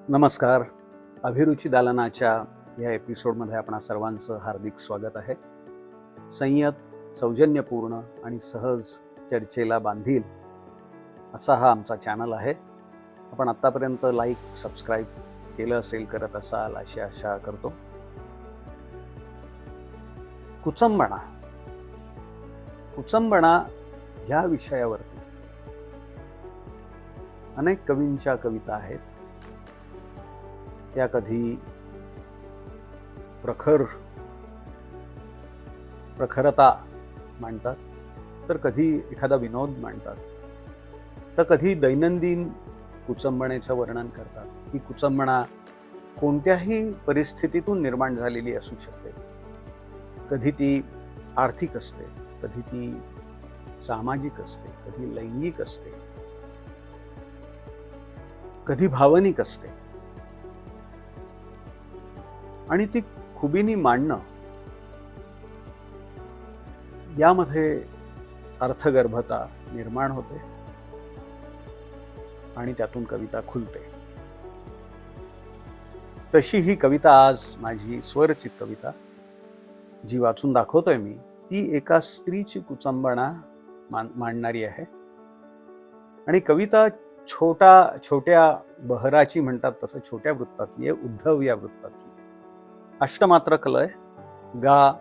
नमस्कार. अभिरुची दालनाच्या या एपिसोडमध्ये आपणा सर्वांचं हार्दिक स्वागत आहे. संयत, सौजन्यपूर्ण आणि सहज चर्चेला बांधील असा हा आमचा चॅनल आहे. आपण आत्तापर्यंत लाईक, सबस्क्राईब केलं असेल, करत असाल अशी आशा करतो. कुचंबणा ह्या विषयावरती अनेक कवींच्या कविता आहेत. त्या कधी प्रखरता मांडतात, तर कधी एखादा विनोद मांडतात, तर कधी दैनंदिन कुचंबणेचं वर्णन करतात. ही कुचंबणा कोणत्याही परिस्थितीतून निर्माण झालेली असू शकते. कधी ती आर्थिक असते, कधी ती सामाजिक असते, कधी लैंगिक असते, कधी भावनिक असते. आणि ती खुबीनी मांडणं, यामध्ये अर्थगर्भता निर्माण होते आणि त्यातून कविता खुलते. तशी ही कविता आज माझी स्वरचित कविता जी वाचून दाखवतोय मी, ती एका स्त्रीची कुचंबणा मांडणारी आहे. आणि कविता छोट्या बहराची म्हणतात तसं छोट्या वृत्तातली आहे, उद्धव या वृत्तातली. अष्टमात्र लय, गा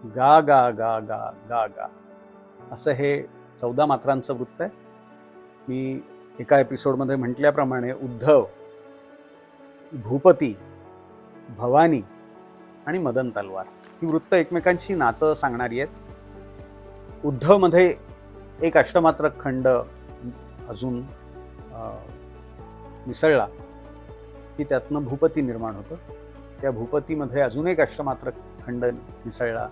गा गा गा गा गा गा असं हे 14 मात्रांचं वृत्त आहे. मी एका एपिसोडमध्ये म्हटल्याप्रमाणे उद्धव, भूपती, भवानी आणि मदन तलवार ही वृत्त एकमेकांशी नातं सांगणारी आहेत. उद्धवमध्ये एक अष्टमात्र खंड अजून मिसळला की त्यातनं भूपती निर्माण होतं. त्या भूपतीमध्ये अजून एक अष्टमात्र खंड मिसळला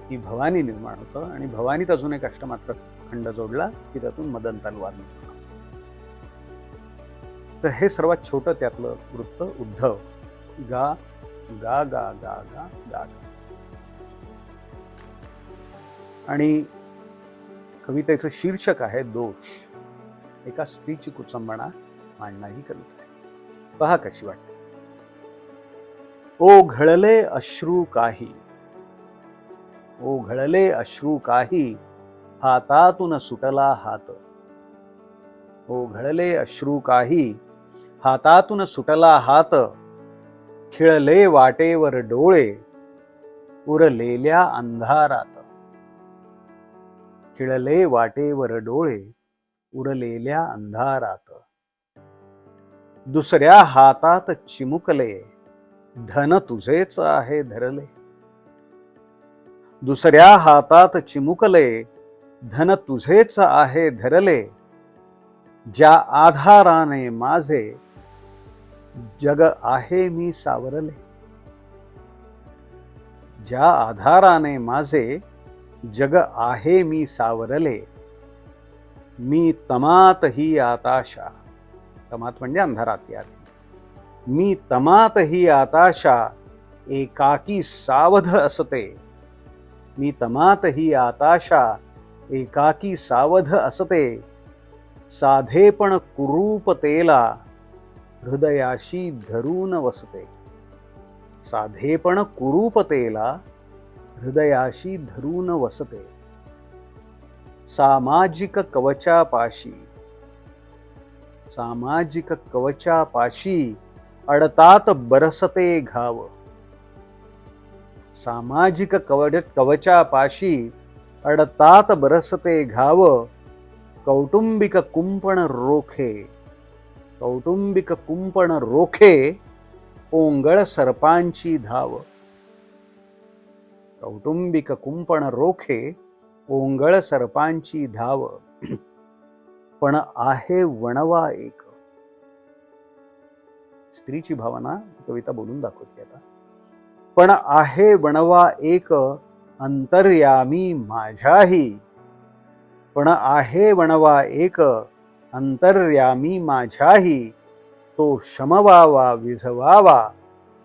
की भवानी निर्माण होतं, आणि भवानीत अजून एक अष्टमात्र खंड जोडला की त्यातून मदन तलवार निर्माण होतं. तर हे सर्वात छोटं त्यातलं वृत्त उद्धव, गा गा गा गा गा गा. आणि कवितेचं शीर्षक आहे दोष. एका स्त्रीची कुचंबणा मांडणारी कविता आहे. पहा कशी वाटते. ओघळले अश्रू काही, ओघळले अश्रू काही, हातातून सुटला हात. ओघळले अश्रू काही, हातातून सुटला हात. खिळले वाटेवर डोळे, उरलेल्या अंधारात. खिळले वाटेवर डोळे, उरलेल्या अंधारात. दुसऱ्या हातात चिमुकले, धन तुझेच आहे धरले. दुसऱ्या हातात चिमुकले, धन तुझेच आहे धरले. ज्या आधाराने माझे जग आहे मी सावरले. ज्या आधाराने माझे जग आहे मी सावरले. मी तमात ही आताशा, तमात म्हणजे अंधारात यात. मी तमात ही आताशा, एकाकी सावध असते. मी तमात ही आताशा, एकाकी सावध असते. साधेपण कुरूपतेला, हृदयाशी धरून वसते. साधेपण कुरूपतेला, हृदयाशी धरून वसते. सामाजिक कवचापाशी, सामाजिक कवचापाशी, अडतात बरसते घाव. सामाजिक कवचापाशी, अडतात बरसते घाव. कौटुंबिक कुंपण रोखे, कौटुंबिक कुंपण रोखे, ओंगळ सर्पांची धाव. कौटुंबिक कुंपण रोखे, ओंगळ सर्पांची धाव. पण आहे वणवा एक. स्त्रीची भावना कविता बोलून दाखवते आता. पण आहे वणवा एक, अंतर्यामी माझ्याही. पण आहे वणवा एक, अंतर्यामी माझ्याही. तो शमवावा विझवावा,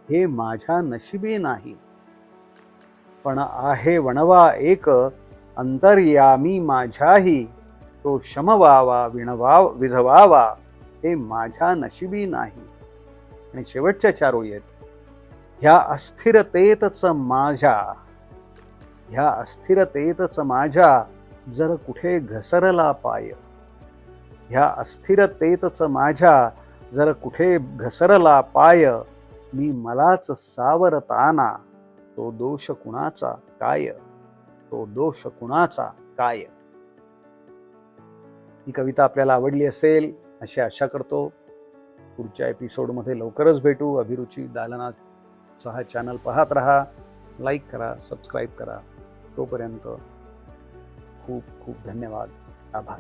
हे माझ्या नशिबी नाही. पण आहे वणवा एक, अंतर्यामी माझ्याही. तो शमवावा विझवावा, हे माझ्या नशिबी नाही. आणि शेवटच्या 4 ओळी आहेत. ह्या अस्थिरतेतच माझ्या जर कुठे घसरला पाय, ह्या अस्थिरतेतच माझ्या जर कुठे घसरला पाय, मी मलाच सावरताना तो दोष कुणाचा काय, तो दोष कुणाचा काय. ही कविता आपल्याला आवडली असेल अशी आशा करतो. पुढच्या एपिसोडमध्ये लवकरच भेटू. अभिरुची दालनाचा हा चॅनल पाहत राहा, लाईक करा, सबस्क्राईब करा. तोपर्यंत खूप खूप धन्यवाद, आभार.